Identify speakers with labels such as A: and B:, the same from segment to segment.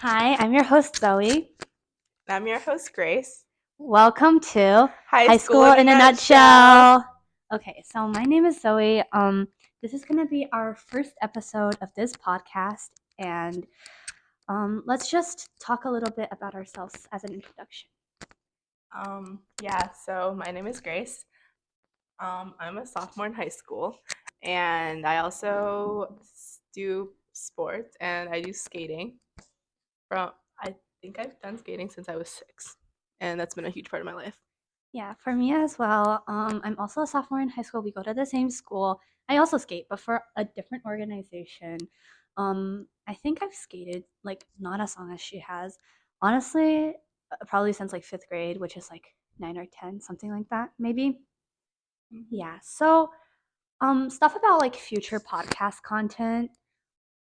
A: Hi, I'm your host, Zoe.
B: I'm your host, Grace.
A: Welcome to
B: High School in a Nutshell.
A: Okay, so my name is Zoe. This is gonna be our first episode of this podcast, and let's just talk a little bit about ourselves as an introduction.
B: So my name is Grace. I'm a sophomore in high school, and I also do sports and I do skating. I think I've done skating since I was 6, and that's been a huge part of my life.
A: Yeah, for me as well. I'm also a sophomore in high school. We go to the same school. I also skate, but for a different organization. I think I've skated like not as long as she has. Honestly, probably since like 5th grade, which is like 9 or 10, something like that, maybe. Yeah. So, stuff about like future podcast content.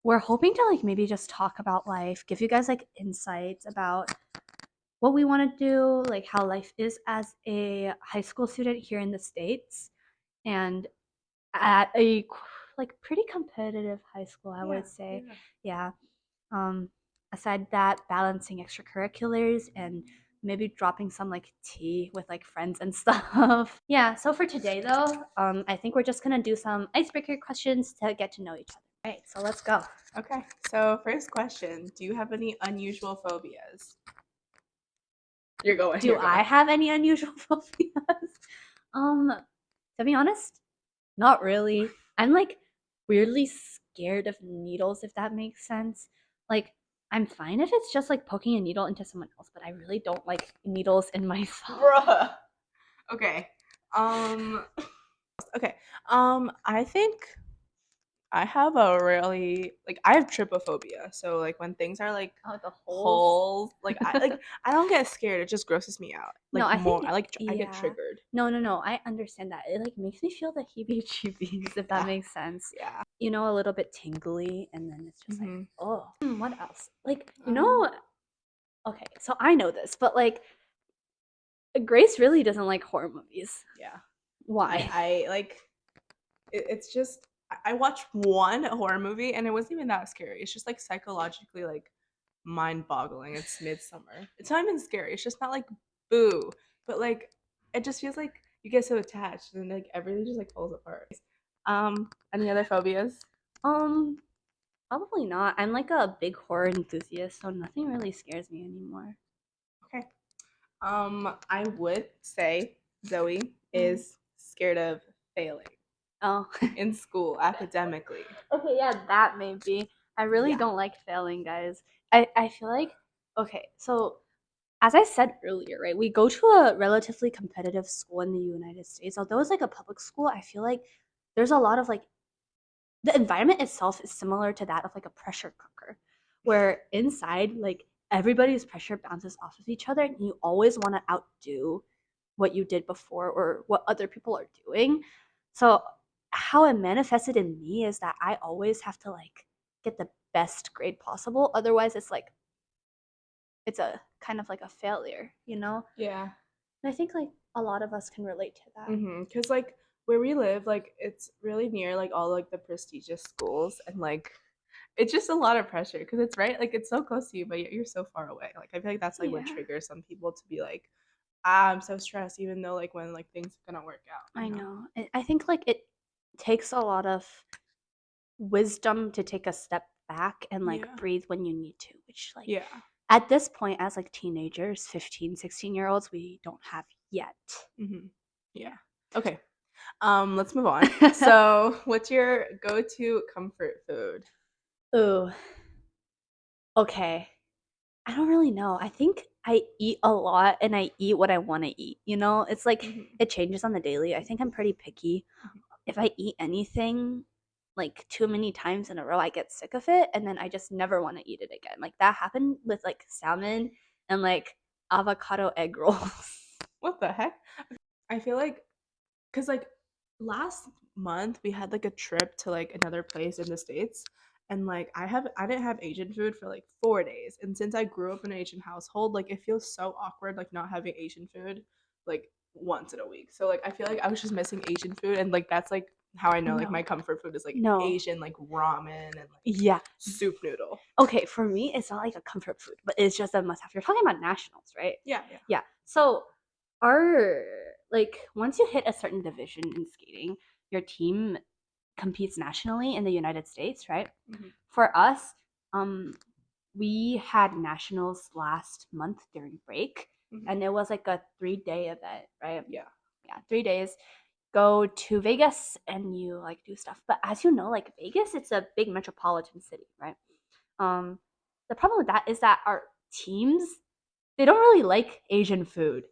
A: We're hoping to like maybe just talk about life, give you guys like insights about what we want to do, like how life is as a high school student here in the States and at a like pretty competitive high school, I would say. Yeah. Um, aside that, balancing extracurriculars and maybe dropping some like tea with like friends and stuff. Yeah, so for today though, I think we're just gonna do some icebreaker questions to get to know each other. All right, so let's go.
B: Okay, so first question: do you have any unusual phobias? You're going.
A: Do I have any unusual phobias? To be honest, not really. I'm like weirdly scared of needles, if that makes sense. Like, I'm fine if it's just like poking a needle into someone else, but I really don't like needles in myself.
B: Bruh. Okay. Okay. I think I have a really I have trypophobia. So like when things are like
A: the
B: holes, I don't get scared. It just grosses me out.
A: No, I think
B: I get triggered.
A: No, I understand that. It like makes me feel the heebie-jeebies, if that makes sense.
B: Yeah.
A: You know, a little bit tingly, and then it's just like, oh, what else? Like, okay, so I know this, but like, Grace really doesn't like horror movies.
B: Yeah.
A: Why?
B: I like it's just I watched one horror movie and it wasn't even that scary. It's just like psychologically like mind-boggling. It's Midsummer. It's not even scary. It's just not like boo, but like it just feels like you get so attached and like everything just like falls apart. Any other phobias?
A: Probably not. I'm like a big horror enthusiast, so nothing really scares me anymore.
B: Okay. I would say Zoe is scared of failing.
A: Oh.
B: In school, academically.
A: Okay, yeah, that may be. I really don't like failing, guys. I feel like, okay, so as I said earlier, right, we go to a relatively competitive school in the United States. Although it's like a public school, I feel like there's a lot of like, the environment itself is similar to that of like a pressure cooker, where inside, like, everybody's pressure bounces off of each other and you always want to outdo what you did before or what other people are doing. So how it manifested in me is that I always have to like get the best grade possible. Otherwise it's a kind of like a failure, you know?
B: Yeah.
A: And I think like a lot of us can relate to that.
B: Because like where we live, like it's really near like all like the prestigious schools and like it's just a lot of pressure because it's right like it's so close to you but yet you're so far away. Like I feel like that's like what triggers some people to be like, I'm so stressed even though like when like things are gonna work out.
A: I know. I think like it takes a lot of wisdom to take a step back and like breathe when you need to, which like at this point as like teenagers, 15, 16-year-olds, we don't have yet.
B: Yeah. Okay. Let's move on. So what's your go-to comfort food?
A: Ooh. Okay. I don't really know. I think I eat a lot and I eat what I want to eat. You know, it's like it changes on the daily. I think I'm pretty picky. If I eat anything like too many times in a row, I get sick of it and then I just never want to eat it again. Like that happened with like salmon and like avocado egg rolls.
B: What the heck? I feel like because like last month we had like a trip to like another place in the States and like I didn't have Asian food for like 4 days, and since I grew up in an Asian household, like it feels so awkward like not having Asian food like once in a week. So like I feel like I was just missing Asian food, and like that's like how I know like
A: No.
B: my comfort food is like
A: No.
B: Asian, like ramen and like
A: Yeah.
B: soup noodle.
A: Okay, for me, it's not like a comfort food, but it's just a must have. You're talking about nationals, right?
B: Yeah.
A: Yeah. So our like once you hit a certain division in skating, your team competes nationally in the United States, right?
B: Mm-hmm.
A: For us, we had nationals last month during break, and it was like a 3-day event, right?
B: Yeah.
A: 3 days. Go to Vegas and you like do stuff. But as you know, like Vegas, it's a big metropolitan city, right? Um, the problem with that is that our teams they don't really like Asian food.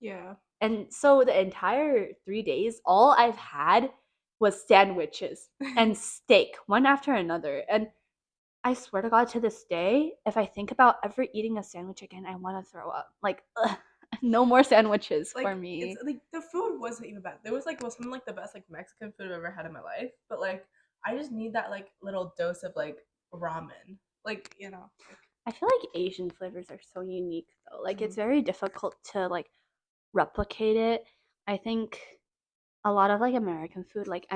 B: Yeah.
A: And so the entire 3 days, all I've had was sandwiches and steak, one after another. And I swear to God, to this day, if I think about ever eating a sandwich again, I want to throw up. Like, ugh, no more sandwiches
B: Like
A: for
B: it's
A: me.
B: like the food wasn't even bad. There was like some like the best like Mexican food I've ever had in my life. But like I just need that like little dose of like ramen. Like, you know. Like,
A: I feel like Asian flavors are so unique though. Like it's very difficult to like replicate it. I think a lot of like American food, like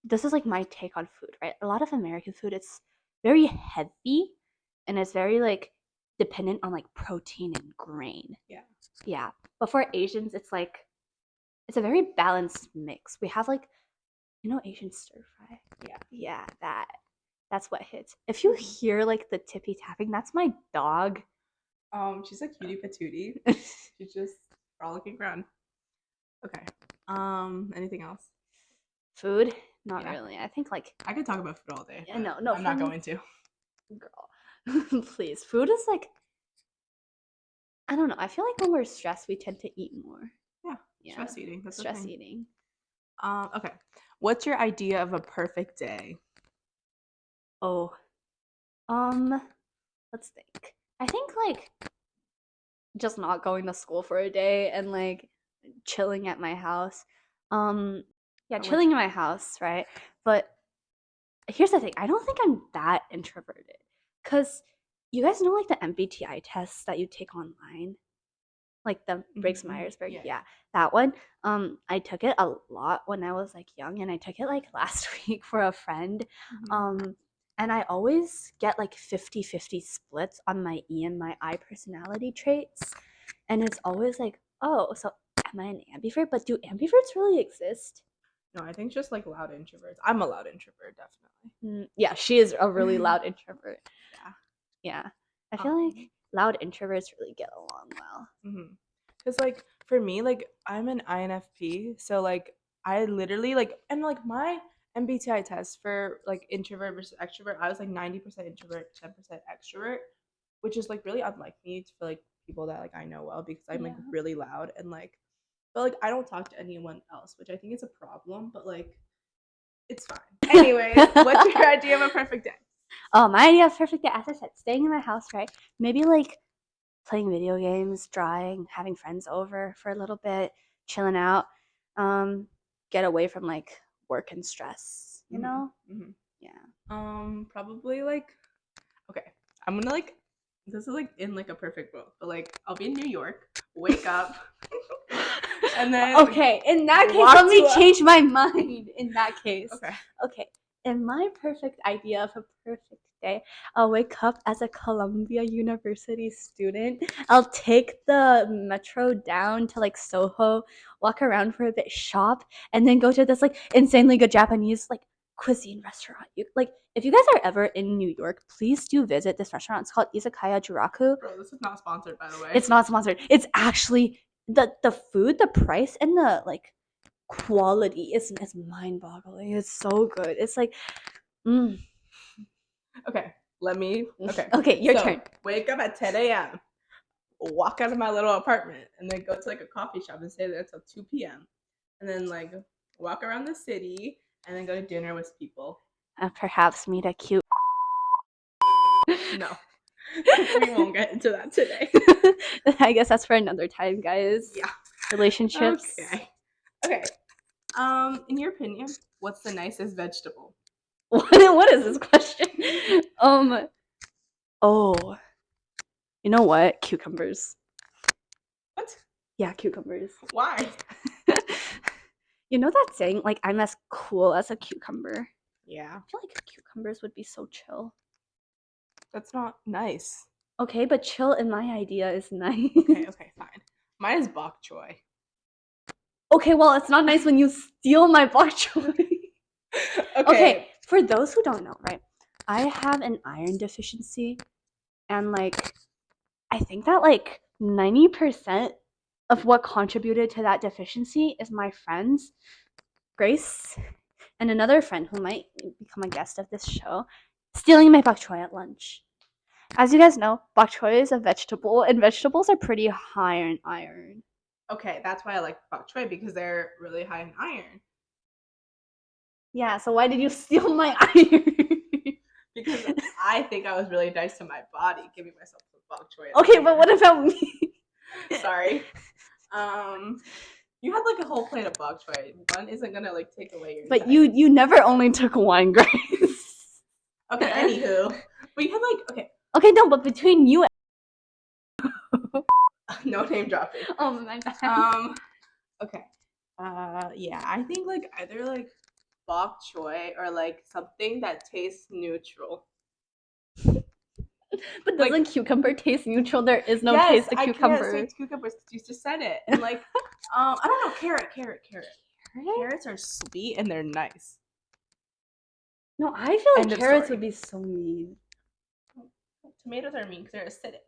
A: this is like my take on food, right? A lot of American food, it's very heavy and it's very like dependent on like protein and grain.
B: yeah.
A: Yeah. But for Asians, it's like it's a very balanced mix. We have like Asian stir fry.
B: Yeah.
A: Yeah, that's what hits. If you hear like the tippy tapping, that's my dog.
B: She's a cutie patootie. She's just frolicking around. Okay. Anything else?
A: Food? Not
B: Yeah.
A: really. I think like
B: I could talk about food all day.
A: no,
B: I'm not going to.
A: girl. Please. Food is like I don't know. I feel like when we're stressed, we tend to eat more.
B: Yeah.
A: Yeah.
B: Stress eating. That's the
A: Stress
B: thing.
A: eating.
B: Okay. What's your idea of a perfect day?
A: Oh. Let's think. I think like just not going to school for a day and like chilling at my house. Yeah, chilling in my house, right? But here's the thing. I don't think I'm that introverted. Cuz you guys know like the MBTI tests that you take online? Like the Briggs Myers-Briggs, yeah, that one. I took it a lot when I was like young, and I took it like last week for a friend. And I always get like 50-50 splits on my E and my I personality traits, and it's always like, oh, so am I an ambivert? But do ambiverts really exist?
B: No, I think just like loud introverts. I'm a loud introvert, definitely.
A: Yeah, she is a really loud introvert.
B: Yeah.
A: Yeah, I feel like loud introverts really get along well.
B: Because like for me, like I'm an INFP, so like I literally like and like my MBTI test for like introvert versus extrovert, I was like 90% introvert, 10% extrovert, which is like really unlike me for like people that like I know well because I'm like really loud and like but like I don't talk to anyone else, which I think is a problem, but like it's fine. Anyways, what's your idea of a perfect day?
A: Oh, my idea of perfect day, as I said, staying in my house, right? Maybe like playing video games, drawing, having friends over for a little bit, chilling out, get away from like work and stress, you know? Yeah.
B: Probably like okay. I'm gonna like this is like in like a perfect world, but like I'll be in New York, wake up, and then
A: okay. In that case, let me change my mind. In that case, okay. In my perfect idea of a perfect day, I'll wake up as a Columbia University student. I'll take the metro down to like Soho, walk around for a bit, shop, and then go to this like insanely good Japanese like cuisine restaurant. If you guys are ever in New York, please do visit this restaurant. It's called Izakaya Juraku.
B: Bro, this is not sponsored, by the way.
A: It's not sponsored. It's actually the food, the price, and the like quality is mind-boggling. It's so good. It's like,
B: Okay, let me. Okay.
A: Okay, your turn.
B: Wake up at 10 a.m. Walk out of my little apartment, and then go to like a coffee shop and stay there until 2 p.m. And then like walk around the city, and then go to dinner with people.
A: Perhaps meet a cute.
B: No, we won't get into that today.
A: I guess that's for another time, guys.
B: Yeah.
A: Relationships.
B: Okay. In your opinion, what's the nicest vegetable?
A: What is this question? Oh, you know what? Cucumbers.
B: What?
A: Yeah, cucumbers.
B: Why?
A: You know that saying, like, I'm as cool as a cucumber?
B: Yeah.
A: I feel like cucumbers would be so chill.
B: That's not nice.
A: Okay, but chill in my idea is nice.
B: Okay, fine. Mine is bok choy.
A: Okay, well, it's not nice when you steal my bok choy. Okay, for those who don't know, right? I have an iron deficiency, and like I think that like 90% of what contributed to that deficiency is my friends, Grace, and another friend who might become a guest of this show, stealing my bok choy at lunch. As you guys know, bok choy is a vegetable, and vegetables are pretty high in iron.
B: Okay, that's why I like bok choy, because they're really high in iron.
A: Yeah, so why did you steal my iron?
B: Because I think I was really nice to my body, giving myself some bok choy.
A: Okay, but what about me?
B: Sorry. You had like a whole plate of bok choy. One isn't gonna like take away your.
A: But you never only took one, Grace.
B: Okay, anywho, but you had like
A: Okay, no, but between you and
B: no name dropping.
A: oh my bad.
B: Okay. Yeah, I think like either like bok choy or like something that tastes neutral.
A: But doesn't
B: Like,
A: cucumber taste neutral? There is no
B: yes,
A: taste to
B: I
A: cucumber.
B: can't say cucumbers because you just said it. And like, I don't know, carrot. Carrots are sweet and they're nice.
A: No, I feel like
B: End of
A: carrots
B: story.
A: would be so mean.
B: Tomatoes are mean because they're acidic.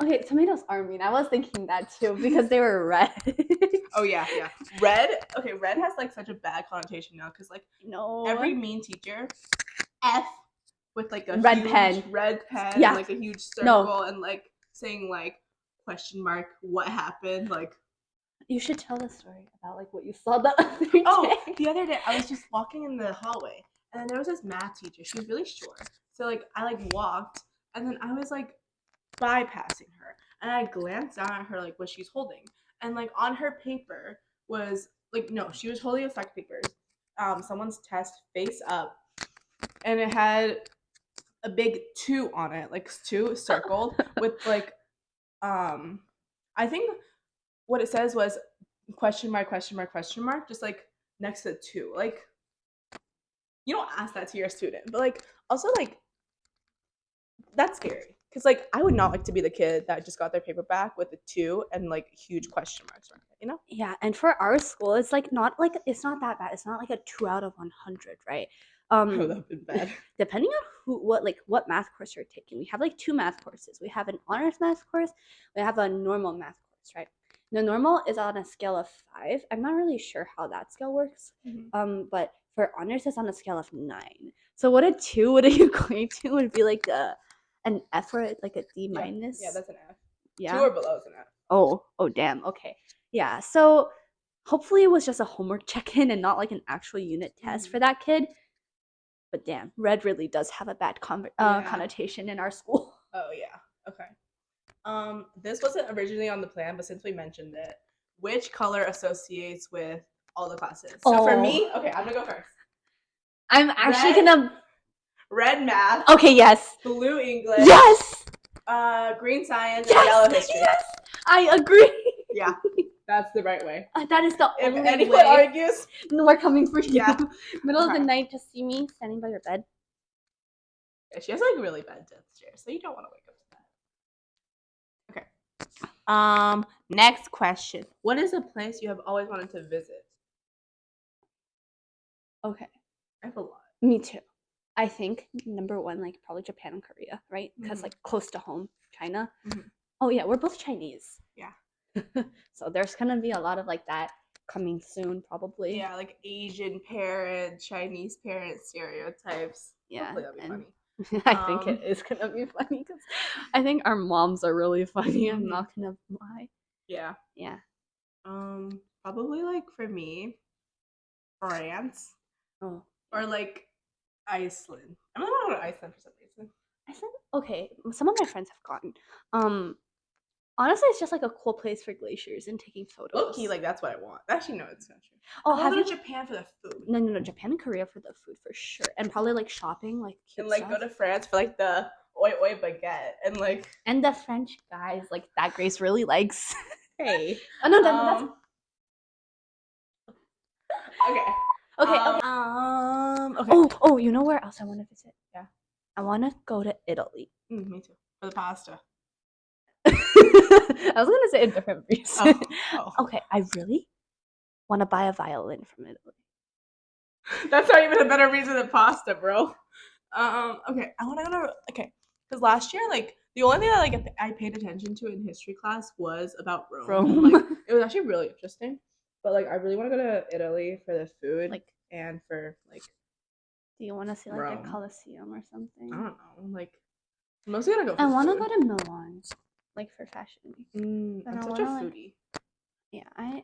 A: Okay, tomatoes are mean. I was thinking that too because they were red.
B: Oh yeah. Red. Okay, red has like such a bad connotation now because like
A: No.
B: every mean teacher, F with like a
A: Red
B: huge
A: pen.
B: red pen
A: Yeah.
B: and like a huge circle
A: No.
B: and like saying like question mark what happened like.
A: You should tell the story about like what you saw the other day.
B: Oh, the other day I was just walking in the hallway and then there was this math teacher. She was really short, so like I like walked and then I was like bypassing her and I glanced down at her like what she's holding and like on her paper was like no, she was holding a stack of papers, someone's test face up, and it had a big 2 on it, like 2 circled with like I think what it says was question mark just like next to 2. Like you don't ask that to your student, but like also like that's scary because like I would not like to be the kid that just got their paper back with a 2 and like huge question marks around it, you know?
A: Yeah, and for our school, it's like not like it's not that bad. It's not like a 2 out of 100, right?
B: Oh, that would have been bad.
A: Depending on what math course you're taking, we have like 2 math courses. We have an honors math course. We have a normal math course, right? The normal is on a scale of 5. I'm not really sure how that scale works. But for honors, it's on a scale of 9. So what a 2 would equate to would be like an F or like a D minus.
B: Yeah, that's an F.
A: Yeah.
B: 2 or below is an F.
A: Oh, damn. Okay. Yeah. So hopefully it was just a homework check-in and not like an actual unit test for that kid. But damn, red really does have a bad connotation in our school.
B: Oh yeah. Okay. This wasn't originally on the plan, but since we mentioned it, which color associates with all the classes? So for me, okay, I'm gonna go first.
A: I'm actually gonna
B: red math.
A: Okay, yes.
B: Blue English.
A: Yes.
B: Green science and yellow history.
A: Yes. I agree.
B: Yeah, that's the right way.
A: That is the
B: if
A: only
B: anyone
A: way.
B: argues,
A: We're coming for you.
B: Yeah.
A: Middle of the night to see me standing by your bed.
B: Yeah, she has like really bad death stairs, so you don't want to wake up to that. Okay. Next question. What is a place you have always wanted to visit?
A: Okay.
B: I have a lot.
A: Me too. I think number 1, like probably Japan and Korea, right? Because like close to home, China. Oh yeah, we're both Chinese.
B: Yeah.
A: So there's gonna be a lot of like that coming soon, probably.
B: Yeah, like Asian parent, Chinese parent stereotypes.
A: Yeah,
B: hopefully that'll be funny.
A: I think it is gonna be funny because I think our moms are really funny. I'm not gonna lie.
B: Yeah.
A: Yeah.
B: Probably like for me, France.
A: Oh.
B: Or like Iceland. I really want to go to Iceland for some reason.
A: Iceland? Okay, some of my friends have gone. Honestly, it's just like a cool place for glaciers and taking photos.
B: Low-key, like that's what I want. Actually, no, it's not true.
A: Oh,
B: have you? Japan for the food.
A: No, Japan and Korea for the food for sure, and probably like shopping, like cute
B: and like
A: stuff.
B: Go to France for like the oi oi baguette and like
A: the French guys like that Grace really likes.
B: Hey,
A: Oh no, that's
B: Okay.
A: Okay, okay.
B: Okay.
A: Oh, you know where else I want to visit?
B: Yeah.
A: I want to go to Italy.
B: Me too. For the pasta.
A: I was gonna say a different reason.
B: Oh.
A: Okay, I really want to buy a violin from Italy.
B: That's not even a better reason than pasta, bro. Okay, I want to go to because last year, like the only thing that like I paid attention to in history class was about Rome, and like
A: Rome.
B: it was actually really interesting. But like, I really want to go to Italy for the food,
A: Like,
B: and for like
A: do you want to see like their
B: Rome.
A: Colosseum or
B: I
A: something?
B: don't know, like I'm mostly gonna go
A: I
B: for
A: want to
B: food.
A: go to Milan, like for fashion week. But
B: I'm
A: I
B: such a
A: want to like,
B: foodie.
A: yeah, I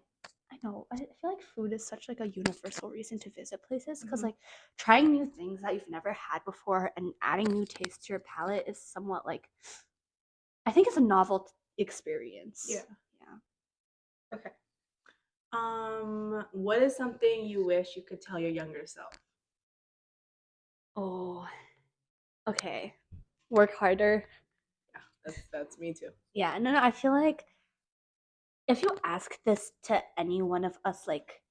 A: know. I feel like food is such like a universal reason to visit places because
B: Mhm.
A: like trying new things that you've never had before and adding new tastes to your palate is somewhat like I think it's a novel experience.
B: Yeah.
A: Yeah.
B: Okay. What is something you wish you could tell your younger self?
A: Oh, okay. Work harder.
B: Yeah, that's me too.
A: Yeah, no, I feel like if you ask this to any one of us, like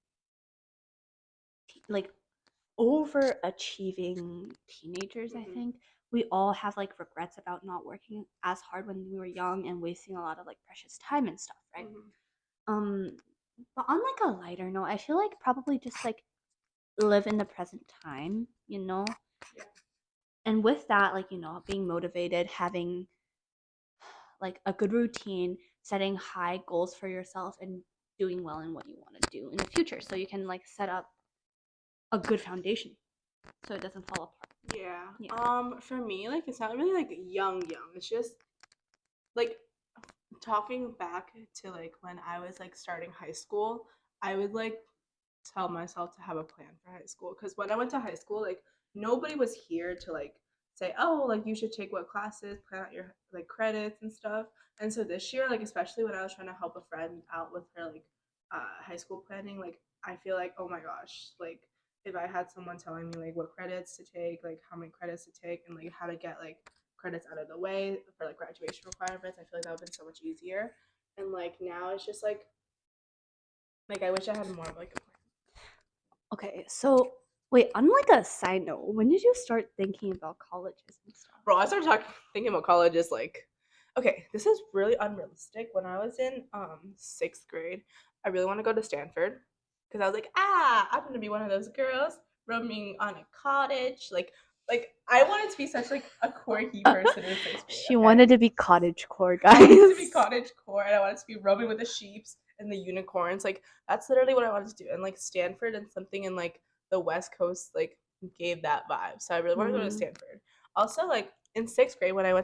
A: overachieving teenagers, I
B: Mhm.
A: think we all have like regrets about not working as hard when we were young and wasting a lot of like precious time and stuff, right?
B: Mhm.
A: Um, but on like a lighter note, I feel like probably just like live in the present time, you know?
B: Yeah.
A: And with that, like, you know, being motivated, having like a good routine, setting high goals for yourself and doing well in what you want to do in the future so you can like set up a good foundation so it doesn't fall apart.
B: Yeah.
A: Yeah.
B: For me, like it's not really like young. It's just like talking back to like when I was like starting high school, I would like tell myself to have a plan for high school because when I went to high school, like nobody was here to like say, oh, like you should take what classes, plan out your like credits and stuff. And so this year, like especially when I was trying to help a friend out with her like high school planning, like I feel like oh my gosh, like if I had someone telling me like what credits to take, like how many credits to take, and like how to get like credits out of the way for like graduation requirements, I feel like that would have been so much easier. And like now it's just like I wish I had more of like a plan.
A: Okay, so wait, on like a side note, when did you start thinking about colleges and stuff?
B: Bro, I started thinking about college is like, okay, this is really unrealistic. When I was in sixth grade, I really want to go to Stanford because I was like, I'm gonna be one of those girls roaming on a cottage. Like I wanted to be such like a quirky person in sixth grade.
A: She
B: Okay,
A: wanted to be cottage core,
B: I wanted to be
A: guys.
B: cottage core, and I wanted to be roaming with the sheeps and the unicorns. Like that's literally what I wanted to do. And like Stanford and something in like the West Coast like gave that vibe. So I really want to go to Stanford. Also, like in sixth grade when I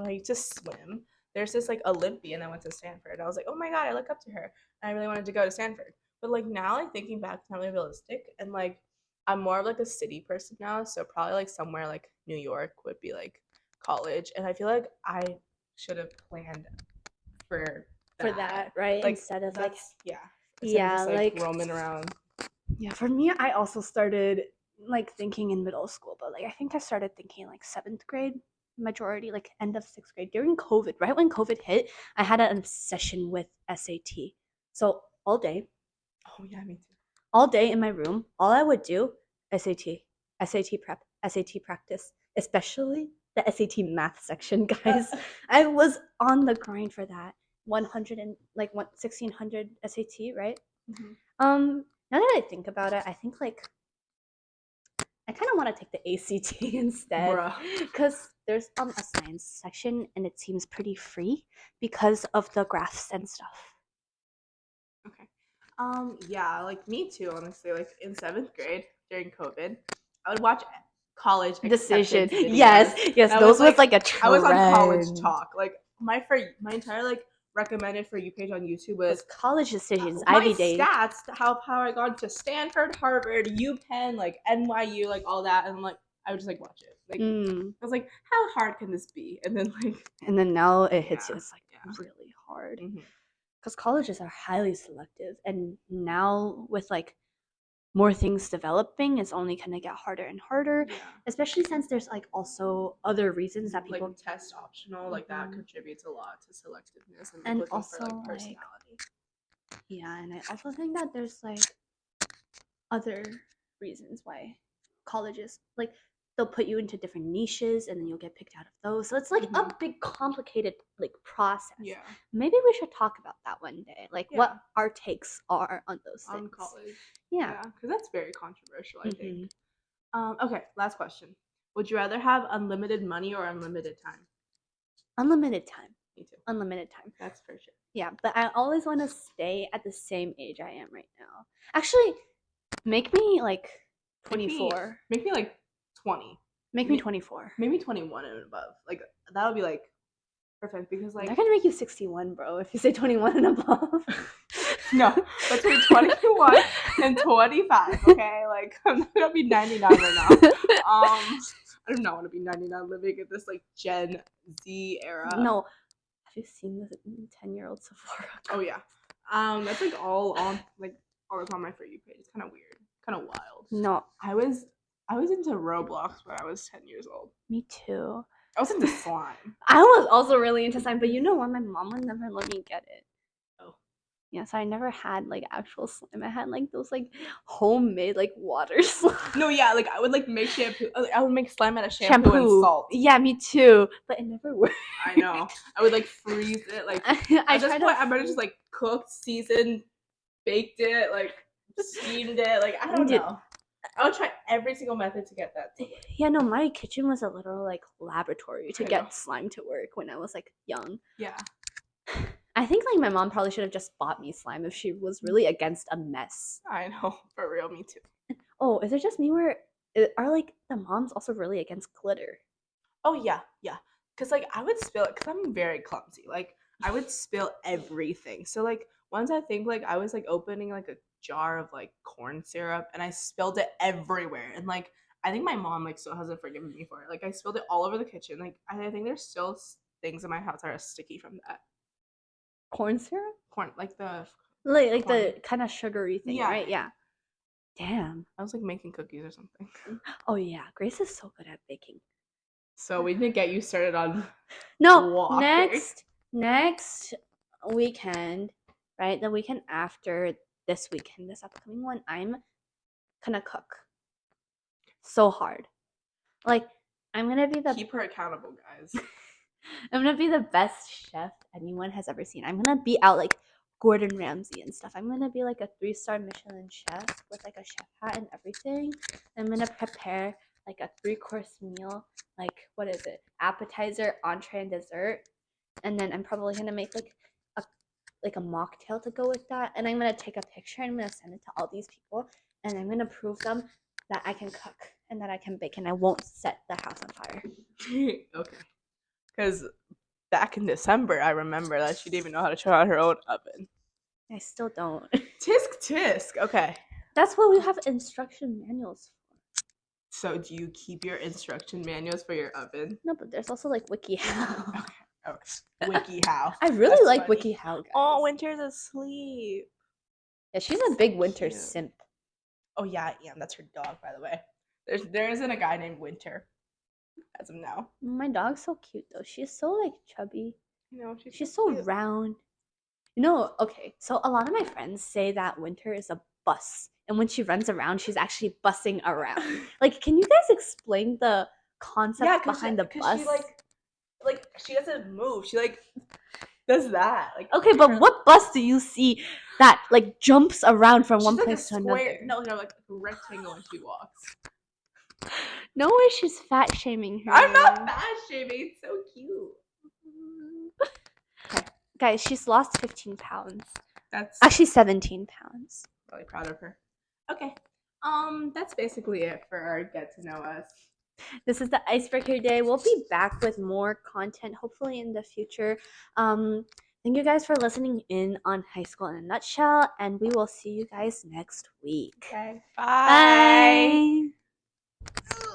B: used to swim, there's this like Olympian that went to Stanford. I was like, oh my god, I look up to her. And I really wanted to go to Stanford. But like now, like thinking back, it's not really realistic. And like I'm more of like a city person now, so probably like somewhere like New York would be like college. And I feel like I should have planned for
A: For
B: that.
A: that, right?
B: Like
A: Instead of like
B: that's yeah. Instead of
A: yeah,
B: just like
A: like
B: roaming around.
A: yeah, for me I also started like thinking in middle school, but like I think I started thinking like 7th grade majority, like end of 6th grade during COVID. Right when COVID hit, I had an obsession with SAT. So
B: Oh yeah, me too.
A: all day in my room, all I would do SAT, SAT prep, SAT practice, especially the SAT math section, guys. I was on the grind for that. 100 and like 1600 SAT, right?
B: Mhm.
A: Now that I think about it, I think like I kind of want to take the ACT instead
B: Bruh.
A: because there's a science section and it seems pretty free because of the graphs and stuff.
B: Okay. Yeah, like me too, honestly. Like in seventh grade during COVID, I would watch college
A: Decision.
B: acceptance videos.
A: Yes, yes,
B: And I was
A: those was
B: like
A: like a
B: I was on college
A: trend.
B: talk. Like my entire like recommended for you page on YouTube
A: Was
B: was
A: college decisions,
B: my
A: Ivy Day.
B: stats, how I got to Stanford, Harvard, UPenn, like NYU, like all that, and like I would just like watch it. Like I was like, how hard can this be? And then like
A: And then now it hits
B: yeah,
A: you. It's like
B: yeah.
A: really hard
B: Mm-hmm.
A: because colleges are highly selective, and now with like more things developing, it's only gonna get harder and harder.
B: Yeah.
A: Especially since there's like also other reasons that
B: Like
A: people
B: test optional, like that contributes a lot to selectiveness and like
A: and
B: looking for
A: also
B: like
A: like
B: personality.
A: yeah, and I also think that there's like other reasons why colleges like they'll put you into different niches and then you'll get picked out of those. So it's like a big complicated like process.
B: Yeah.
A: Maybe we should talk about that one day. Like what our takes are on those things.
B: On college.
A: Yeah.
B: Because that's very controversial, I think. Okay, last question. Would you rather have unlimited money or unlimited time?
A: Unlimited time.
B: Me too.
A: Unlimited time.
B: That's for sure.
A: Yeah, but I always want to stay at the same age I am right now. Actually, make me like 24.
B: Make me like 20.
A: Make me 24.
B: Maybe 21 and above. Like that would be like perfect because like
A: they're gonna make you 61, bro. If you say 21 and above.
B: No, between 21 and 25. Okay, like I'm not gonna be 99 right now. I do not want to be 99 living in this like Gen Z era.
A: No. Have you seen the 10-year-old Sephora?
B: Oh yeah. That's like all on like always on my For You page. It's kind of weird, kind of wild.
A: No,
B: I was into Roblox when I was 10 years old.
A: Me too.
B: I was into slime.
A: I was also really into slime, but you know what? My mom would never let me get it.
B: Oh.
A: Yeah, so I never had like actual slime. I had like those like homemade like water slime.
B: No, yeah, like I would like make shampoo. I would make slime out of shampoo and salt.
A: Yeah, me too. But it never worked.
B: I know. I would like freeze it. Like at this point, I might have just like cooked, seasoned, baked it, like steamed it. Like I don't know. I would try every single method to get that to work.
A: Yeah, no, my kitchen was a literal like laboratory to get slime to work when I was like young.
B: Yeah.
A: I think like my mom probably should have just bought me slime if she was really against a mess.
B: I know, for real, me too.
A: Oh, is it just me where are like the moms also really against glitter?
B: Oh yeah. Cause like I would spill it because I'm very clumsy. Like I would spill everything. So like once I think like I was like opening like a jar of like corn syrup and I spilled it everywhere. And like I think my mom like still hasn't forgiven me for it. Like I spilled it all over the kitchen. Like I think there's still things in my house that are sticky from that.
A: Corn syrup?
B: Corn, like the
A: like the kind of sugary thing, right? Yeah. Damn.
B: I was like making cookies or something.
A: Oh yeah, Grace is so good at baking.
B: So we didn't get you started on
A: walking. Next weekend, right? The weekend after this weekend, this upcoming one, I'm gonna cook so hard. Like I'm gonna be
B: keep her accountable, guys.
A: I'm gonna be the best chef anyone has ever seen. I'm gonna be out like Gordon Ramsay and stuff. I'm gonna be like a 3-star Michelin chef with like a chef hat and everything. I'm gonna prepare like a 3-course meal, like what is it? Appetizer, entree, and dessert. And then I'm probably gonna make like a mocktail to go with that. And I'm gonna take a picture and I'm gonna send it to all these people. And I'm gonna prove them that I can cook and that I can bake and I won't set the house on fire.
B: Okay. Because back in December, I remember that she didn't even know how to turn on her own oven.
A: I still don't.
B: Tisk. Okay.
A: That's what we have instruction manuals for.
B: So do you keep your instruction manuals for your oven?
A: No, but there's also like WikiHow.
B: Okay. WikiHow.
A: I really like WikiHow, guys.
B: Oh, Winter's asleep.
A: Yeah, she's a big Winter simp.
B: Oh yeah, I am. That's her dog, by the way. There isn't a guy named Winter. As of now.
A: My dog's so cute though. She's so like chubby.
B: You know,
A: she's so round. You know, okay. So a lot of my friends say that Winter is a bus, and when she runs around, she's actually bussing around. Like, can you guys explain the concept behind the bus?
B: She like she doesn't move. She like does that. Like
A: okay, but what bus do you see that like jumps around from one place to another?
B: No, like a rectangle when she walks.
A: No way she's fat shaming her.
B: I'm not fat shaming. It's so cute.
A: Okay. Guys, she's lost 15 pounds.
B: That's
A: actually 17 pounds.
B: Really proud of her. Okay. That's basically it for our get to know us.
A: This is the Icebreaker day. We'll be back with more content, hopefully in the future. Thank you guys for listening in on High School in a Nutshell, and we will see you guys next week.
B: Okay. Bye.
A: Bye.